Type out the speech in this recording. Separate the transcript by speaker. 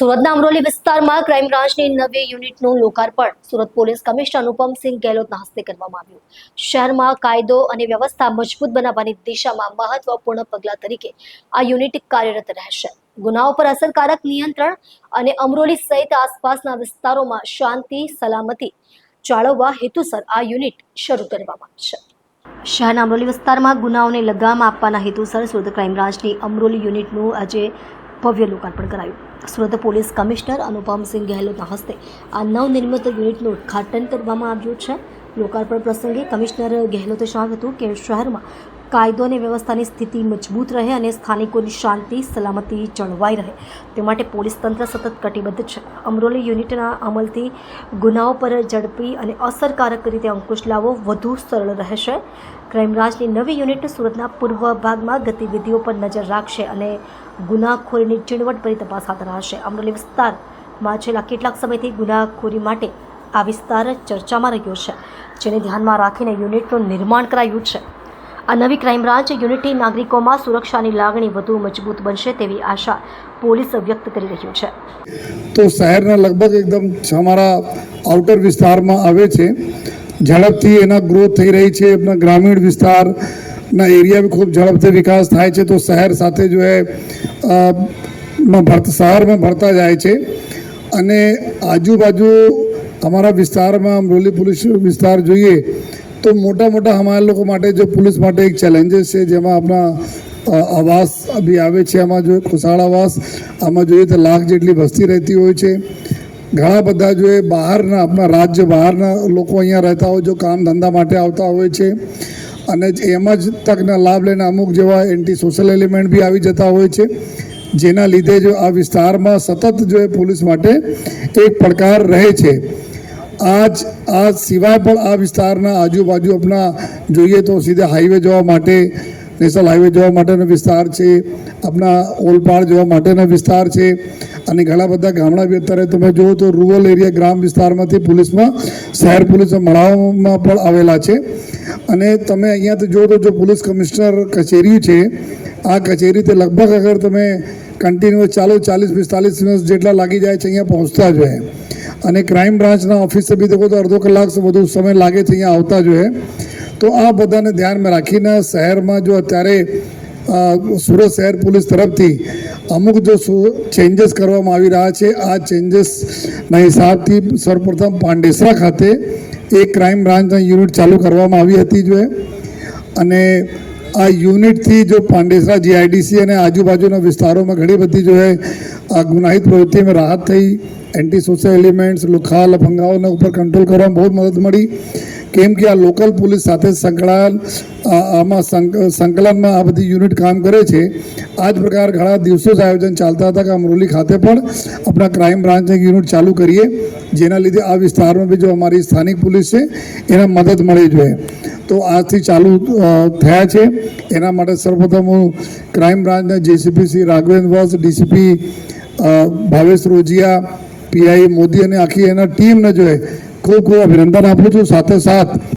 Speaker 1: સુરતના અમરોલી વિસ્તારમાં ક્રાઇમ બ્રાન્ચની નવી યુનિટનું લોકાર્પણ સુરત પોલીસ કમિશનર અનુપમસિંહ ગેહલોતના હસ્તે કરવામાં આવ્યું। શહેરમાં કાયદો અને વ્યવસ્થા મજબૂત બનાવવાની દિશામાં મહત્વપૂર્ણ પગલા તરીકે આ યુનિટ કાર્યરત રહેશે। ગુનાઓ પર અસરકારક નિયંત્રણ અને અમરોલી સહિત આસપાસના વિસ્તારોમાં શાંતિ સલામતી જાળવવા હેતુસર આ યુનિટ શરૂ કરવામાં આવી છે। શહેરના અમરોલી વિસ્તારમાં ગુનાઓને લગામ આપવાના હેતુસર સુરત ક્રાઇમ બ્રાન્ચની અમરોલી યુનિટનું આજે ભવ્ય લોકાર્પણ કરાયું। સુરત પોલીસ કમિશનર અનુપમસિંહ ગેહલોતના હસ્તે આ નવનિર્મિત યુનિટનું ઉદ્ઘાટન કરવામાં આવ્યું છે। લોકાર્પણ પ્રસંગે કમિશનર ગેહલોતે જણાવ્યું હતું કે શહેરમાં કાયદો અને વ્યવસ્થાની સ્થિતિ મજબૂત રહે અને સ્થાનિકોની શાંતિ સલામતી જળવાઈ રહે તે માટે પોલીસ તંત્ર સતત કટિબદ્ધ છે। અમરોલી યુનિટના અમલથી ગુનાઓ પર ઝડપી અને અસરકારક રીતે અંકુશ લાવવો વધુ સરળ રહેશે। ક્રાઇમ બ્રાન્ચની નવી યુનિટ સુરતના પૂર્વ ભાગમાં ગતિવિધિઓ પર નજર રાખશે અને ગુનાખોરીની ઝીણવટભરી તપાસ હાથ ધરશે। અમરોલી વિસ્તારમાં છેલ્લા કેટલાક સમયથી ગુનાખોરી માટે આ વિસ્તાર ચર્ચામાં રહ્યો છે, જેને ધ્યાનમાં રાખીને યુનિટનું નિર્માણ કરાયું છે। આ નવી ક્રાઇમ બ્રાન્ચ યુનિટથી નાગરિકોમાં સુરક્ષાની લાગણી વધુ મજબૂત બનશે તેવી આશા પોલીસ વ્યક્ત કરી રહ્યું છે।
Speaker 2: તો શહેરના લગભગ એકદમ અમારા આઉટર વિસ્તારમાં આવે છે, ઝડપથી એના ગ્રોથ થઈ રહી છે। આપણા ગ્રામીણ વિસ્તારના એરિયા બી ખૂબ ઝડપથી વિકાસ થાય છે, તો શહેર સાથે જો શહેરમાં ભરતા જાય છે અને આજુબાજુ અમારા વિસ્તારમાં અમરોલી પોલીસ વિસ્તાર જોઈએ તો મોટા મોટા અમારા લોકો માટે જો પોલીસ માટે એક ચેલેન્જીસ છે, જેમાં આપણા આવાસ બી આવે છે। આમાં જો ખુશાળ આવાસ આમાં જોઈએ તો લાખ જેટલી વસ્તી રહેતી હોય છે। ઘણા બધા જો બહારના આપણા રાજ્ય બહારના લોકો અહીંયા રહેતા હોય, જો કામ ધંધા માટે આવતા હોય છે અને એમાં જ તકના લાભ લઈને અમુક જેવા એન્ટી સોશિયલ એલિમેન્ટ બી આવી જતા હોય છે, જેના લીધે જો આ વિસ્તારમાં સતત જો પોલીસ માટે એક પડકાર રહે છે। આ સિવાય પણ આ વિસ્તારના આજુબાજુ આપણા જોઈએ તો સીધા હાઈવે જવા માટે નેશનલ હાઈવે જવા માટેનો વિસ્તાર છે, આપણા ઓલપાડ જવા માટેનો વિસ્તાર છે અને ઘણા બધા ગામડા બી અત્યારે તમે જુઓ તો રૂરલ એરિયા ગ્રામ વિસ્તારમાંથી પોલીસમાં શહેર પોલીસમાં મળવામાં પણ આવેલા છે। અને તમે અહીંયાથી જુઓ તો જો પોલીસ કમિશનર કચેરી છે, આ કચેરીથી લગભગ અગર તમે કન્ટિન્યુઅસ ચાલો 40-45 મિનિટ જેટલા લાગી જાય છે અહીંયા પહોંચતા જોઈએ અને ક્રાઇમ બ્રાન્ચના ઓફિસે બી દેખો તો અડધો કલાક વધુ સમય લાગે છે અહીંયા આવતા જોઈએ। તો આ બધાને ધ્યાનમાં રાખીને શહેરમાં જો અત્યારે સુરત શહેર પોલીસ તરફથી અમુક જો ચેન્જીસ કરવામાં આવી રહ્યા છે, આ ચેન્જીસના હિસાબથી સર્વપ્રથમ પાંડેસરા ખાતે એક ક્રાઇમ બ્રાન્ચના યુનિટ ચાલુ કરવામાં આવી હતી જોઈએ અને આ યુનિટથી જો પાંડેસરા જીઆઈડીસી અને આજુબાજુના વિસ્તારોમાં ઘણી બધી જો આ ગુનાહિત પ્રવૃત્તિમાં રાહત થઈ, એન્ટી સોશિયલ એલિમેન્ટ્સ લુખા લફંગાઓના ઉપર કંટ્રોલ કરવામાં બહુ મદદ મળી, કેમ કે આ લોકલ પોલીસ સાથે સંકલનમાં આ બધી યુનિટ કામ કરે છે। આ જ પ્રકાર ઘણા દિવસો જ આયોજન ચાલતા હતા કે અમરોલી ખાતે પણ આપણા ક્રાઇમ બ્રાન્ચની યુનિટ ચાલુ કરીએ, જેના લીધે આ વિસ્તારમાં બી જો અમારી સ્થાનિક પોલીસ છે એને મદદ મળી જોઈએ। તો આજથી ચાલુ થયા છે। એના માટે સર્વપ્રથમ હું ક્રાઇમ બ્રાન્ચના જેસીપી શ્રી રાઘવેન્દ્ર વત્સ, ડીસીપી ભાવેશ રોજિયા, પીઆઈ મોદી અને આખી એના ટીમને જો ખૂબ ખૂબ અભિનંદન આપું છું। સાથે